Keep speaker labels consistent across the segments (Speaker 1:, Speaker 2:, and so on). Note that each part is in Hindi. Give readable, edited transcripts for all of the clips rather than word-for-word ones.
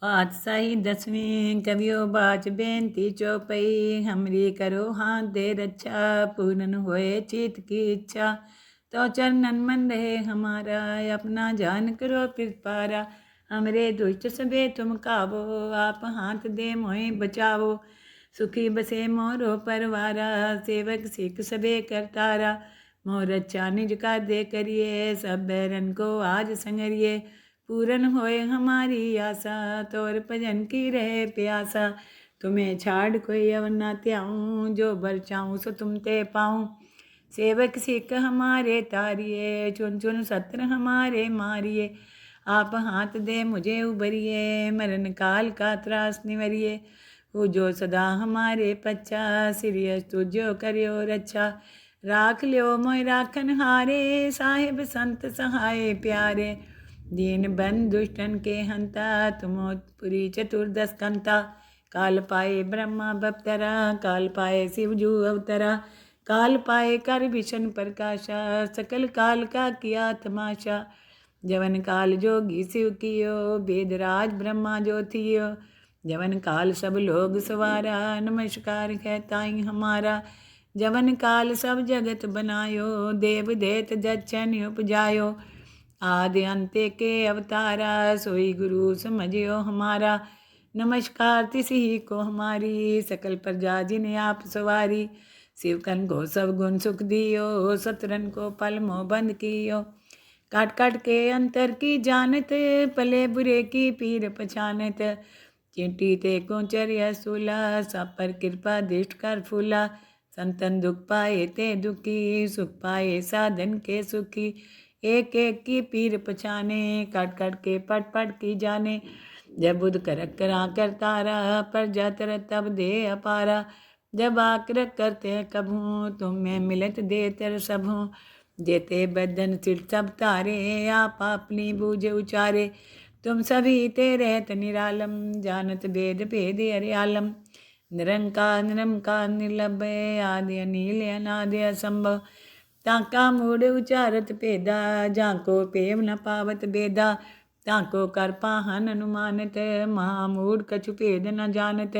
Speaker 1: पातशाही दसवीं कवियो बाच बेनती चौपई। हमरी करो हाथ दे रक्षा, पूर्ण होए चित की इच्छा। तो चरणन मन रहे हमारा, अपना जान करो पिरपारा। हमरे दुष्ट सबे तुम कावो, आप हाथ दे मोहि बचावो। सुखी बसे मोरो परवारा, सेवक सिख सबे करतारा। मोर अच्छा निज का दे करिए, सब बैरन को आज संगरिए। पूरन होए हमारी आशा, तोर भजन की रहे प्यासा। तुम्हें छाड़ कोई अवर न त्याऊँ, जो बर चाहूँ सो तुम ते पाऊँ। सेवक सिख हमारे तारिए, चुन चुन सत्र हमारे मारिए। आप हाथ दे मुझे उबरिए, मरण काल का त्रास निवरिए। वो जो सदा हमारे पच्चा, सिरियस तुझो करियो रक्षा। राख लियो मोय राखन हारे, साहिब संत सहाय प्यारे। दीन बंद दुष्टन के हंता, तुमोपुरी चतुर्दश कंता। काल पाए ब्रह्मा बप्तरा, काल पाए शिवजू अवतरा। काल पाए कर विष्णु प्रकाशा, सकल काल का किया तमाशा। जवन काल जोगी शिव कियो, वेदराज ब्रह्मा जो थियो। जवन काल सब लोग सवारा, नमस्कार कहताई हमारा। जवन काल सब जगत बनायो, देव देत जच्छन उपजायो। आदि अंत्य के अवतारा, सोई गुरु समझियो हमारा। नमस्कार तिसी को हमारी, सकल प्रजा जिन्हें आप सवारी। शिवकन को सब गुण सुख दियो, सतरन को पल मोह बंद कियो। काट काट के अंतर की जानत, पले बुरे की पीर पछानत। चींटी ते कोचर सूला, सब पर कृपा दृष्ट कर फूला। संतन दुख पाए ते दुखी, सुख पाए साधन के सुखी। एक एक की पीर पछाने, काट काट के पट पट की जाने। जब बुध करक करा करतारा, पर जातर तब दे अपारा। जब आकर करते कभू, तुम्हें मिलत दे तर सबू। देते बदन सिर सब तारे, आप अपनी बूझ उचारे। तुम सभी ते रहत निरालम, जानत भेद भेद हरियालम। निरंकार निरंकार निर्लभय, आदि अनील अनादि असंभव। ताका मूड उचारत भेदा, जाको पेव न पावत बेदा। ताको कर पाहन अनुमानत, महामूड कछु भेद न जानत।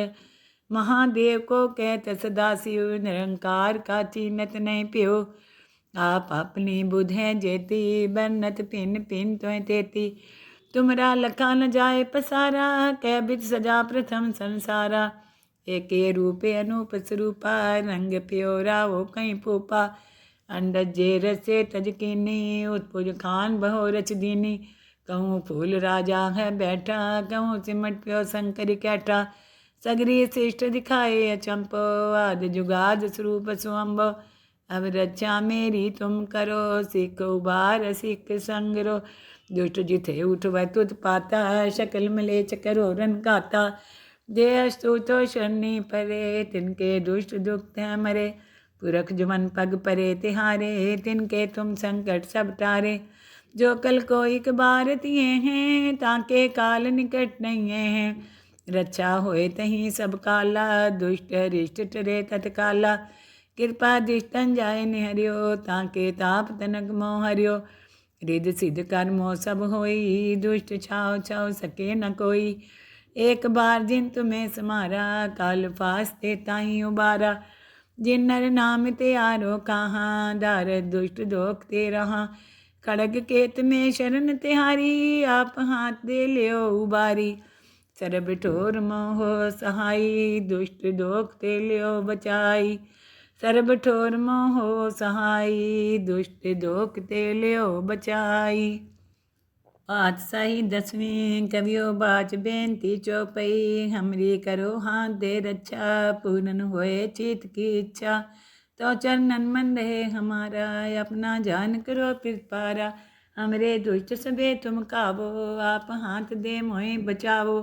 Speaker 1: महादेव को कहत सदा शिव, निरंकार का चीनत नहीं प्यो। आप अपनी बुध है जेती, बन्नत पिन पिन त्वं तेती। तुमरा लखा न जाए पसारा, कै बिद सजा प्रथम संसारा। एके रूपे अनूप स्वरूपा, रंग प्योरा वो कहीं फूपा। अंडज जे रसे तज कीनी, उत्पुज खान बहो रच दीनी। कहूँ फूल राजा है बैठा, कहूँ सिमट प्यो शंकर कैठा। सगरी श्रेष्ठ दिखाए अचंपो, आदि जुगाद स्वरूप सुअम्बो। अब रक्षा मेरी तुम करो, सिख उबार सिख संगरो। दुष्ट जिथे उठवै तुत पाता, शकल मलेच करो रन गाता। जे अस्तु तो शनि परे, तिनके दुष्ट दुख हैं मरे। पुरख जुमन पग परे तिहारे, तिनके तुम संकट सब टारे। जो कल को एक बार तिए हैं, ताके काल निकट नहीं हैं। रक्षा होए तहीं सब काला, दुष्ट रिष्ट टरे तत्काला। कृपा दृष्टन जाय निहरियो, ताके ताप तनक मोह हरियो। रिद सिद्ध कर्मो सब होई, दुष्ट छाव छाव सके न कोई। एक बार जिन तुम्हें समारा, काल फास्ते ताही उबारा। जिन नर नाम ते आरो कहाँ, दार दुष्ट दोख ते रहा। खड़ग केत में शरण तिहारी, आप हाथ दे लियो उबारी। सरब ठोर मोह सहाई, दुष्ट दोख ते लियो बचाई। सर्ब ठोर मोह सहाई, दुष्ट दोख ते लियो बचाई। पातशाही दसवीं कवियो बाच बेनती चौपई। हमरी करो हाथ दे रक्षा, पूर्ण होए चित की इच्छा। तो चरणन मन रहे हमारा, अपना जान करो पिरपारा। हमरे दुष्ट सबे तुम कावो, आप हाथ दे मोहि बचावो।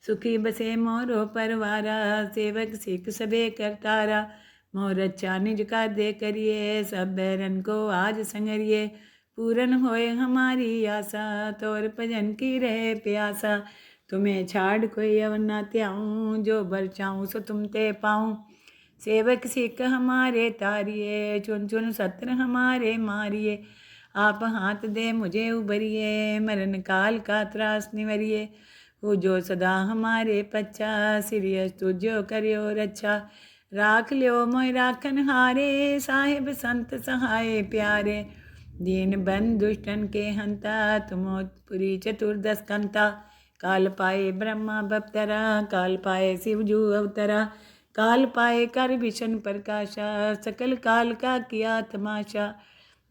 Speaker 1: सुखी बसे मोरो परवारा, सेवक सिख सबे करतारा। मोर अच्छा निज का दे करिए, सब बैरन को आज संगरिए। पूरन होए हमारी आशा, तोर भजन की रहे प्यासा। तुम्हें छाड़ कोई अवर न त्याऊँ, जो बर चाहूँ सो तुम ते पाऊँ। सेवक सिख हमारे तारिए, चुन चुन सत्र हमारे मारिए। आप हाथ दे मुझे उबरिए, मरण काल का त्रास निवरिए। हो जो सदा हमारे पच्चा, सिरियस तुझो करियो रक्षा। राख लियो मोय राखन हारे, साहिब संत सहाय प्यारे। दीन बंद दुष्टन के हंता, तुमोपुरी चतुर्दश कंता। काल पाए ब्रह्मा बप्तरा, काल पाए शिवजू अवतरा। काल पाए कर विष्णु प्रकाशा, सकल काल का किया तमाशा।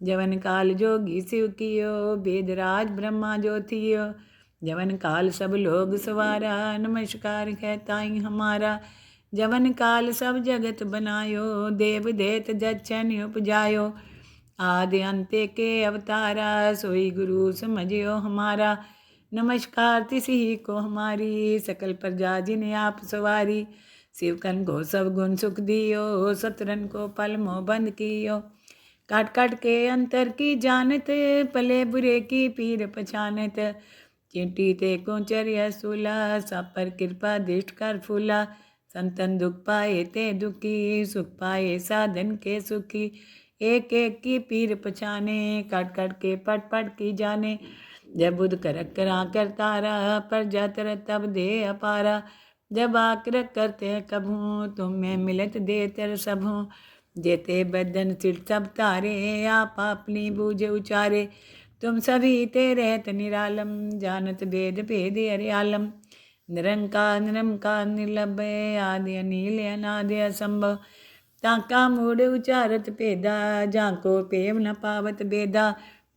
Speaker 1: जवन काल जोगी शिव कियो, वेदराज ब्रह्मा जो थियो। जवन काल सब लोग सवारा, नमस्कार है ताई हमारा। जवन काल सब जगत बनायो, देव देत जच्छन उपजायो। आदि अंत्य के अवतारा, सोई गुरु समझियो हमारा। नमस्कार तिसी को हमारी, सकल प्रजा जिन्हें आप सवारी। शिवकन को सब गुण सुख दियो, सतरन को पल मोह बंद कियो। काट काट के अंतर की जानत, पले बुरे की पीर पछानत। चिंटी ते को चर्या सूला, सब पर कृपा दृष्ट कर फूला। संतन दुख पाए ते दुखी, सुख पाए साधन के सुखी। एक एक की पीर पछाने, काट काट के पट पट की जाने। जब बुध करक करा कर तारा, पर जातर तब दे अपारा। जब आकर करते कभू, तुम में मिलत दे तर सबू। जेते बदन सिर सब तारे, आप अपनी बूझ उचारे। तुम सभी ते रहत निरालम, जानत भेद भेद हरियालम। निरंकार निरंकार निर्लभय, आदि अनील अनादि असंभव। ताका मूड उचारत भेदा, जाको पेव न पावत बेदा।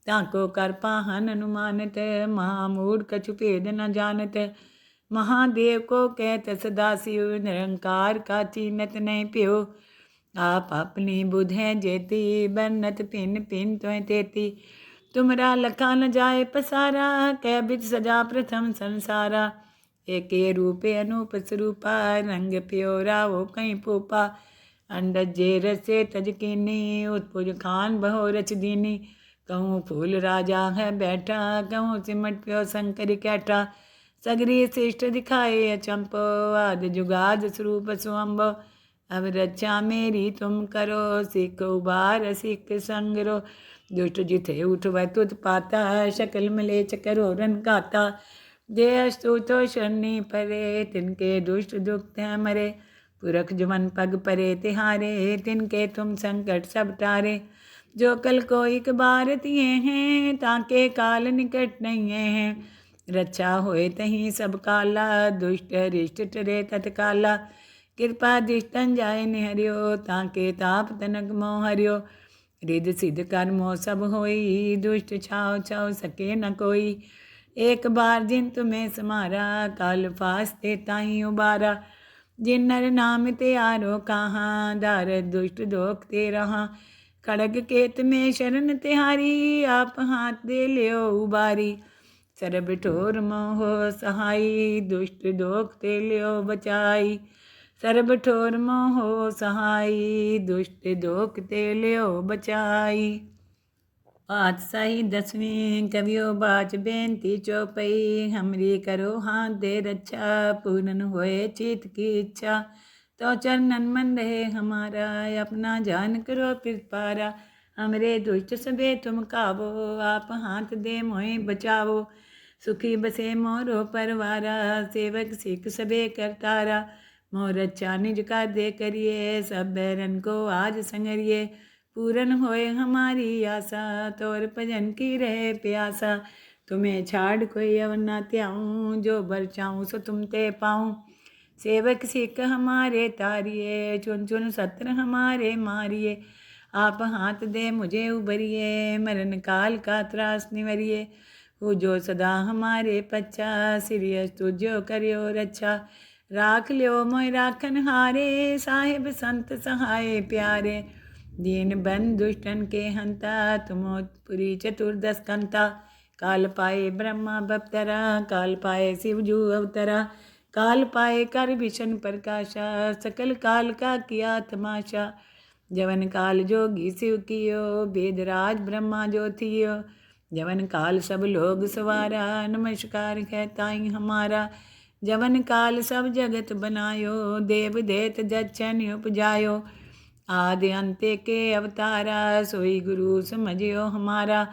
Speaker 1: ताको कर पाहन अनुमानत, महामूड कछु भेद न जानत। महादेव को कहत सदा शिव, निरंकार का चीनत नहीं प्यो। आप अपनी बुध है जेती, बरनत पिन पिन त्वं तेती। तुमरा लखा न जाए पसारा, कै बिच सजा प्रथम संसारा। एके रूपे अनूप स्वरूपा, रंग प्योरा वो कहीं पूपा। अंडज जे रसे तजकीनी, उत्पुज खान बहो रच दीनी। कहूँ फूल राजा है बैठा, कहूँ सिमट प्यो शंकर कैठा। सगरी श्रेष्ठ दिखाए अचंपो, आदि जुगाद स्वरूप सुअम्बो। अब रक्षा मेरी तुम करो, सिख उबार सिख संगरो। दुष्ट जिथे उठवा तुत पाता, शकल मलेच करो रन गाता। जे अस्तु तो शनि परे, तिनके दुष्ट दुख हैं मरे। पुरख जुमन पग परे तिहारे, तिनके तुम संकट सब टारे। जो कल को एक बार तिए हैं, ताके काल निकट नहीं हैं। रक्षा होए तहीं सब काला, दुष्ट रिष्ट टरे तत्काला। कृपा दृष्टन जाय निहरियो, ताके ताप तनक मोह हरियो। रिद सिद्ध कर्मो सब होई, दुष्ट छाव छाव सके न कोई। एक बार जिन तुम्हें समारा, काल फास्ते ताही उबारा। जिन नर नाम ते आरो कहाँ, दार दुष्ट दोख ते रहा। खड़ग केत में शरण तिहारी, आप हाथ दे लियो उबारी। सरब ठोर मोह सहाई, दुष्ट दोख ते लियो बचाई। सरब ठोर मोह सहाई, दुष्ट दोख ते लियो बचाई। पातशाही दसवीं कवियो बाच बेनती चौपई। हमरी करो हाथ दे रक्षा, पूर्ण होए चित की इच्छा। तो चरणन मन रहे हमारा, अपना जान करो पिरपारा। हमरे दुष्ट सबे तुम कावो, आप हाथ दे मोहि बचावो। सुखी बसे मोरो परवारा, सेवक सिख सबे करतारा। मोर रक्षा निज का दे करिए, सब बैरन को आज संगरिए। पूरन होए हमारी आशा, तोर भजन की रहे प्यासा। तुम्हें छाड़ कोई अवर न त्याऊँ, जो बर चाहूँ सो तुम ते पाऊँ। सेवक सिख हमारे तारिए, चुन चुन सत्र हमारे मारिए। आप हाथ दे मुझे उबरिए, मरण काल का त्रास निवरिए। हो जो सदा हमारे पच्चा, सिरियस तुझो करियो रक्षा। राख लियो मोय राखन हारे, साहिब संत सहाय प्यारे। दीन बंद दुष्टन के हंता, तुमोपुरी चतुर्दश कंता। काल पाए ब्रह्मा बप्तरा, काल पाए शिवजू अवतरा। काल पाए कर विष्णु प्रकाशा, सकल काल का किया तमाशा। जवन काल जोगी शिव कियो, वेदराज ब्रह्मा जो थियो। जवन काल सब लोग सवारा, नमस्कार है ताई हमारा। जवन काल सब जगत बनायो, देव देत जच्छन उपजायो। आदि अंत्य के अवतारा, सोई गुरु समझियो हमारा।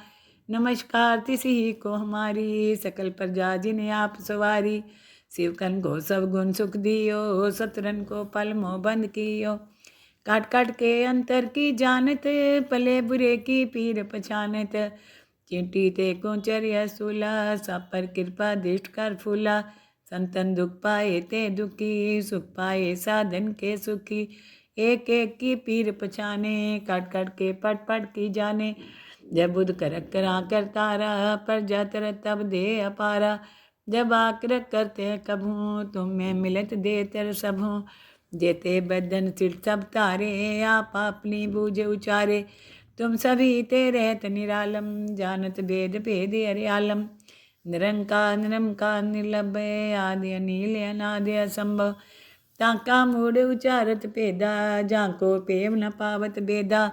Speaker 1: नमस्कार तिसी को हमारी, सकल प्रजा जिन्हें आप सवारी। शिवकन को सब गुण सुख दियो, सतरन को पल मोह बंद कियो। काट काट के अंतर की जानत, पले बुरे की पीर पछानत। चींटी ते कोचर सूला, सब पर कृपा दृष्ट कर फूला। संतन दुख पाए ते दुखी, सुख पाए साधन के सुखी। एक एक की पीर पछाने, काट काट के पट पट की जाने। जब बुध करक करा कर तारा, पर जातर तब दे अपारा। जब आकर करते कभू, तुम्हें मिलत दे तर सबू। जेते बदन सिर सब तारे, आप अपनी बूझ उचारे। तुम सभी ते रहत निरालम, जानत भेद भेद हरियालम। निरंकार निरंकार निर्लभय, आदि अनील अनादि असंभव। ताका मूड उचारत भेदा, जाको पेव न पावत बेदा।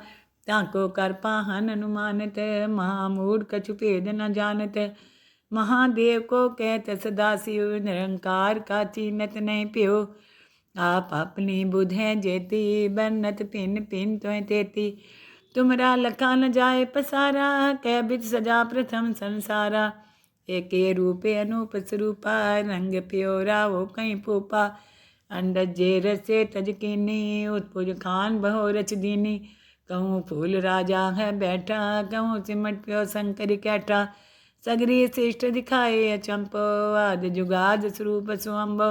Speaker 1: ताको कर पाहन अनुमानत, महामूड कछु भेद न जानत। महादेव को कहत सदा शिव, निरंकार का चीनत नहीं प्यो। आप अपनी बुध हैं जेती, बन्नत पिन पिन त्वं तेती। तुमरा लखा न जाए पसारा, कै बिच सजा प्रथम संसारा। एके रूपे अनूप स्वरूपा, रंग प्योरा वो कहीं पूपा। अंडज जे रसे तज कीनी, उत्पुज खान बहो रच दीनी। कहूँ फूल राजा है बैठा, कहूँ सिमट प्यो शंकर कैठा। सगरी श्रेष्ठ दिखाए अचंपो, आद जुगाद स्वरूप सुअम्बो।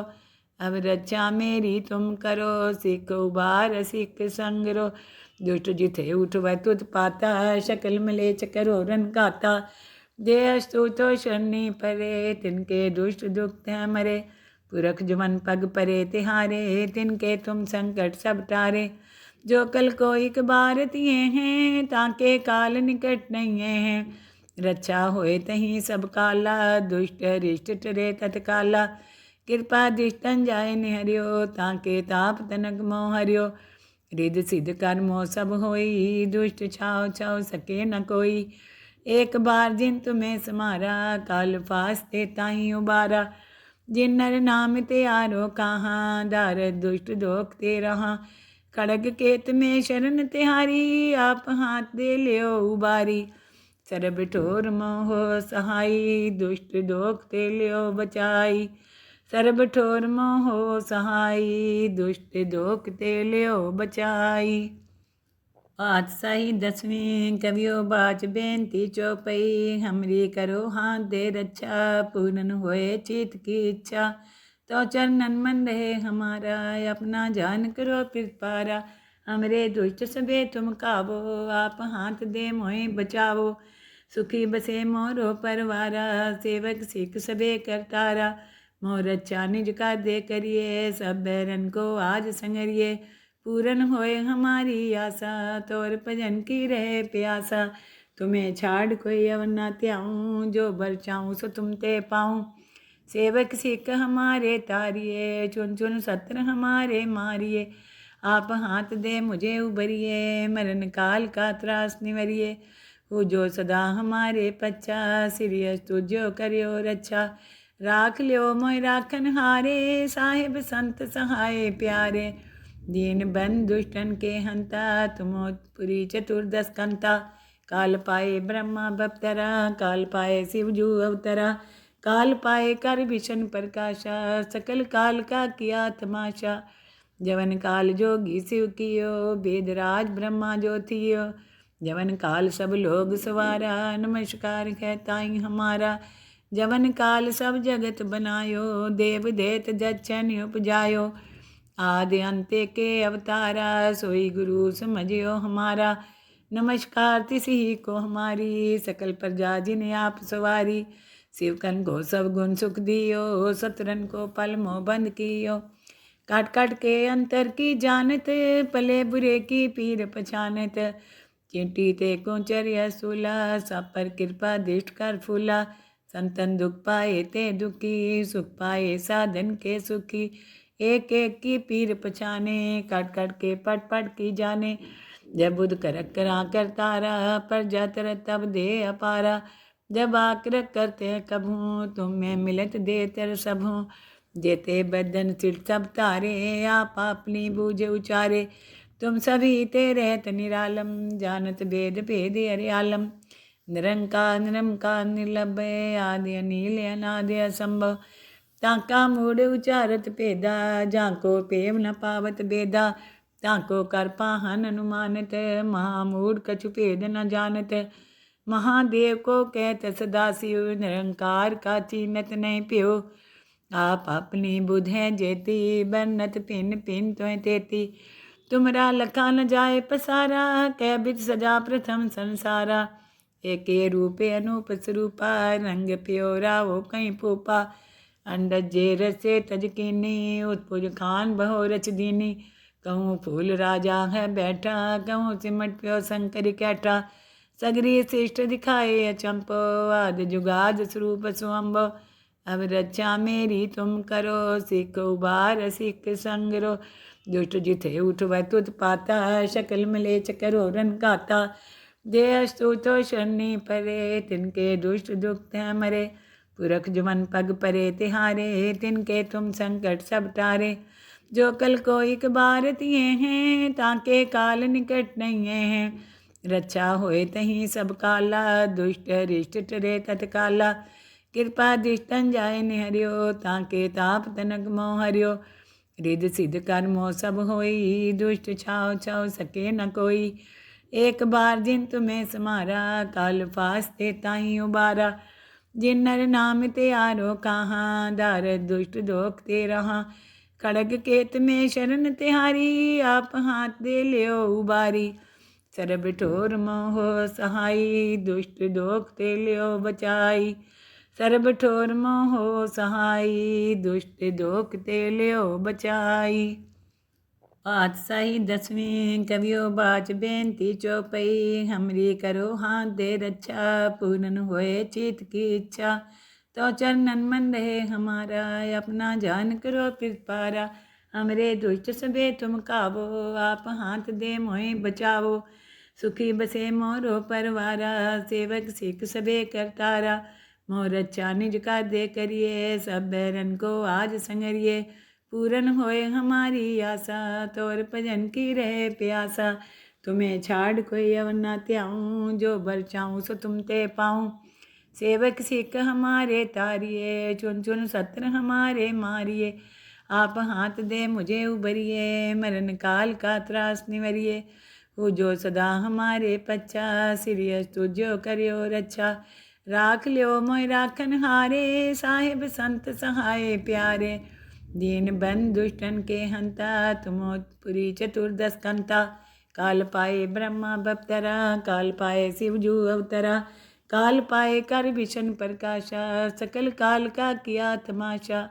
Speaker 1: अब रक्षा मेरी तुम करो, सिख उबार सिख संगरो। दुष्ट जिथे उठवै तुत पाता, शकल मलेच करो रन गाता। जे अस्तुतो शनि परे, तिनके दुष्ट दुख हैं मरे। पुरख जुमन पग परे तिहारे, तिनके तुम संकट सब टारे। जो कल को एक बार तिए हैं, ताके काल निकट नहीं हैं। रक्षा होए तहीं सब काला, दुष्ट रिष्ट टरे तत्काला। कृपा दृष्टन जाय निहरियो, ताके ताप तनक मोह हरियो। रिद सिद्ध कर्मो सब होई, दुष्ट छाव छाव सके न कोई। एक बार जिन तुम्हें समारा, काल फास्ते ताही उबारा। जिन नर नाम ते आरो कहाँ, दार दुष्ट दोख ते रहा। खड़ग केत में शरण तिहारी, आप हाथ दे लियो उबारी। सरब ठोर मोह सहाई, दुष्ट दोख ते लियो बचाई। सरब ठोर मोह सहाई, दुष्ट दोख ते लियो बचाई। पातशाही दसवीं कवियो बाच बेनती चौपई। हमरी करो हाथ दे रक्षा, पूर्ण होए चित की इच्छा। तो चरणन मन रहे हमारा, अपना जान करो पिरपारा। हमरे दुष्ट सबे तुम काबो, आप हाथ दे मोहि बचावो। सुखी बसे मोरो परवारा, सेवक सिख सबे करतारा। मोर रक्षा निज का दे करिए, सब बैरन को आज संगरिए। पूरन होए हमारी आशा, तोर भजन की रहे प्यासा। तुम्हें छाड़ कोई अवर न त्याऊँ, जो बर चाहूँ सो तुम ते पाऊँ। सेवक सिख हमारे तारिए, चुन चुन सत्र हमारे मारिए। आप हाथ दे मुझे उबरिए, मरण काल का त्रास निवरिए। हो जो सदा हमारे पच्चा, सिरियस तुझो करियो रक्षा। राख लियो मोय राखन हारे, साहिब संत सहाय प्यारे। दीन बंद दुष्टन के हंता, तुमोत्पुरी चतुर्दश कंता। काल पाए ब्रह्मा बप्तरा, काल पाए शिवजू अवतरा। काल पाए कर विष्णु प्रकाशा, सकल काल का किया तमाशा। जवन काल जोगी शिव कियो, वेदराज ब्रह्मा जो थियो। जवन काल सब लोग सवारा, नमस्कार कहताई हमारा। जवन काल सब जगत बनायो, देव देत जच्छन उपजायो। आदि अंत्य के अवतारा, सोई गुरु समझियो हमारा। नमस्कार तिसी को हमारी, सकल प्रजा जिन्हें आप सवारी। शिवकन को सब गुण सुख दियो, सतरन को पल मोह बंद कियो। काट काट के अंतर की जानत, पले बुरे की पीर पछानत। चींटी ते कोचर सूला, सब पर कृपा दृष्ट कर फूला। संतन दुख पाए ते दुखी, सुख पाए साधन के सुखी। एक एक की पीर पछाने, काट काट के पट पट की जाने। जब बुध करक करा कर तारा, पर जातर तब दे अपारा। जब आकर करते कभू, तुम्हें मिलत दे तर सबू। जेते बदन सिर सब तारे, आप अपनी बूझ उचारे। तुम सभी ते रहत निरालम, जानत भेद भेद हरियालम। निरंकार निरंकार निर्लभय, आदि अनील अनादि असंभव। ताका मूड उचारत भेदा, जाको पेव न पावत बेदा, ताको कर पाहन अनुमानत, महामूड कछु भेद न जानत। महादेव को कहत सदा शिव, निरंकार का चीनत नहीं प्यो। आप अपनी बुध है जेती, बरनत पिन पिन त्वं तेती। तुमरा लखा न जाए पसारा, कै बिध सजा प्रथम संसारा। एके रूपे अनूप स्वरूपा, रंग प्योरा वो कहीं फूपा। अंडज जे रसे तज कीनी, उत्पुज खान बहो रच दीनी। कहूँ फूल राजा है बैठा, कहूँ सिमट प्यो शंकर कैठा। सगरी श्रेष्ठ दिखाए अचंपो, आद जुगाद स्वरूप सुअम्बो। अब रक्षा मेरी तुम करो, सिख उबार सिख संगरो। दुष्ट जिथे उठवै तुत पाता, शकल मिले चकरो रन गाता। जे अस्तुतो शनि परे, तिनके दुष्ट दुख हैं मरे। पुरख जुमन पग परे तिहारे, तिनके तुम संकट सब टारे। जो कल को एक बार तिए हैं, ताके काल निकट नहीं हैं। रक्षा होए तहीं सब काला, दुष्ट रिष्ट टरे तत्काला। कृपा दिष्टन जाय निहरियो, ताके ताप तनक मोह हरियो। रिद सिद्ध कर्मो सब होई, दुष्ट छाव छाव सके न कोई। एक बार जिन तुम्हें समारा, काल फास्ते ताही उबारा। जिन नर नाम ते आरो कहाँ, दार दुष्ट दोख ते रहा। खड़ग केत में शरण तिहारी, आप हाथ दे लियो उबारी। सरब ठोर मोह सहाई, दुष्ट दोख ते लियो बचाई। सरब ठोर मोह सहाई, दुष्ट दोख ते लियो बचाई। पातशाही दसवीं कवियो बाच बेनती चौपई, हमरी करो हाथ दे रक्षा, पूर्ण होए चित की इच्छा। तो चरणन मन रहे हमारा, अपना जान करो पिरपारा। हमरे दुष्ट सबे तुम कावो, आप हाथ दे मोहि बचावो। सुखी बसे मोरो परवारा, सेवक सिख सबे करतारा। मोर रक्षा निज का दे करिए, सब बैरन को आज संगरिए। पूरन होए हमारी आशा, तोर भजन की रहे प्यासा। तुम्हें छाड़ कोई अवर न त्याऊँ, जो बर चाहूँ सो तुम ते पाऊँ। सेवक सिख हमारे तारिए, चुन चुन सत्र हमारे मारिए। आप हाथ दे मुझे उबरिए, मरण काल का त्रास निवरिए। हो जो सदा हमारे पच्छा, सिरियस तुझो करियो रक्षा। राख लियो मोय राखन हारे, साहिब संत सहाय प्यारे। दीन बंद दुष्टन के हंता, तुमोपुरी चतुर्दश कंता। काल पाए ब्रह्मा बपतरा, काल पाए शिवजू अवतरा। काल पाए कर विशन प्रकाशा, सकल काल का किया तमाशा।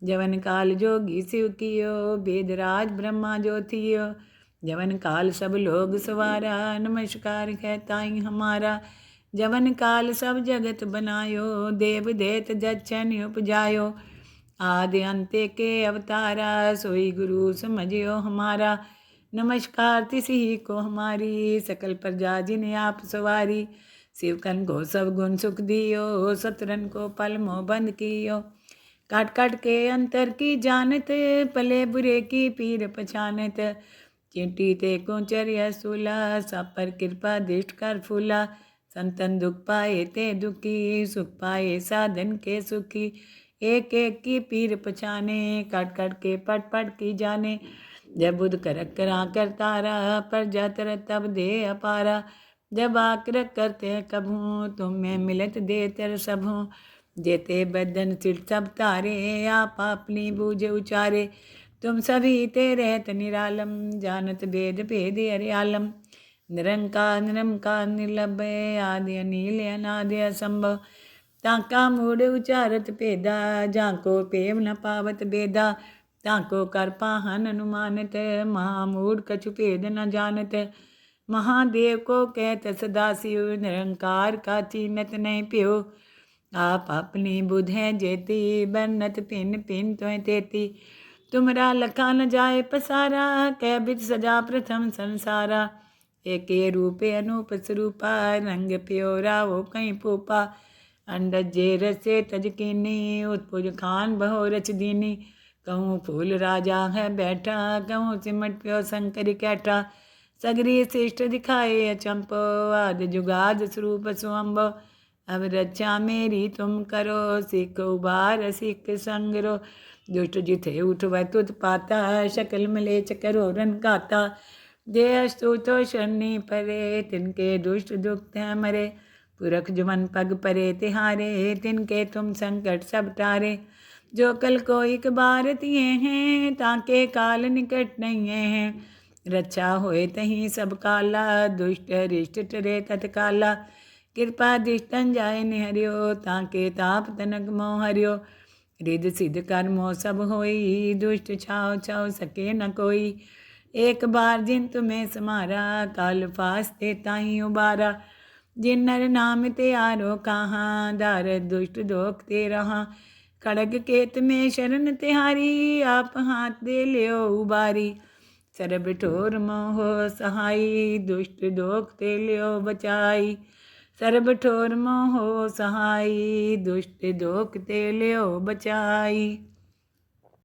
Speaker 1: जवन काल जोगी शिव कियो, वेदराज ब्रह्मा जो थियो। जवन काल सब लोग सवारा, नमस्कार है ताई हमारा। जवन काल सब जगत बनायो, देव देत जच्छन उपजायो। आदि अंत्य के अवतारा, सोई गुरु समझियो हमारा। नमस्कार तिसी को हमारी, सकल प्रजा जिन्हें आप सवारी। शिवकन को सब गुण सुख दियो, सतरन को पल मोह बंद कियो। काट काट के अंतर की जानत, पले बुरे की पीर पछानत। चिंटी ते कुंचर्य सूला, सब पर कृपा दृष्ट कर फूला। संतन दुख पाए ते दुखी, सुख पाए साधन के सुखी। एक एक की पीर पछाने, काट काट के पट पट की जाने। जब बुध करक करा करतारा, पर जातर तब दे अपारा। जब आकर करते कभू, तुम्हें मिलत दे तर सबू। जेते बदन सिर सब तारे, आप अपनी बूझ उचारे। तुम सभी ते रहत निरालम, जानत भेद भेद हरियालम। निरंकार निरंकार निर्लभय, आदि अनील अनादि असंभव। ताका मूड उचारत भेदा, जाको पेव न पावत बेदा। ताको कर पाहन अनुमानत, महामूड कछु भेद न जानत। महादेव को कहत सदा शिव, निरंकार का चीनत नहीं प्यो। आप अपनी बुध है जेती, बरनत पिन पिन त्वं तेती। तुमरा लखा न जाए पसारा, कै बिध सजा प्रथम संसारा। एके रूपे अनूप स्वरूपा, रंग प्योरा वो कहीं फूपा। अंडज जे रसे तज कीनी, उत्पुज खान बहो रच दीनी। कहूँ फूल राजा है बैठा, कहूँ सिमट प्यो शंकर कैठा। सगरी श्रेष्ठ दिखाए अचंपो, आद जुगाद स्वरूप सुअम्बो। अब रक्षा मेरी तुम करो, सिख उबार सिख संगरो। दुष्ट जिथे उठवै तुत पाता, शकल मलेच करो रन गाता। जे अस्तु तो शनि परे, तिनके दुष्ट दुख है मरे। पुरख जुमन पग परे तिहारे, तिनके तुम संकट सब टारे। जो कल को एक बार तिए हैं, ताके काल निकट नहीं हैं। रक्षा होए तहीं सब काला, दुष्ट रिष्ट टरे तत्काला। कृपा दिष्टन जाय निहरियो, ताके ताप तनक मोह हरियो। रिद सिद्ध कर्मो सब होई, दुष्ट छाव छाव सके न कोई। एक बार जिन तुम्हें समारा, काल फास्ते ताही उबारा। जिन नर नाम ते आरो कहाँ, दारद दुष्ट दोख ते रहा। खड़ग केत में शरण तिहारी, आप हाथ दे लियो उबारी। सरब ठोर मोह सहाई, दुष्ट दोख ते लियो बचाई। सरब ठोर मोह सहाई, दुष्ट दोख ते लियो बचाई।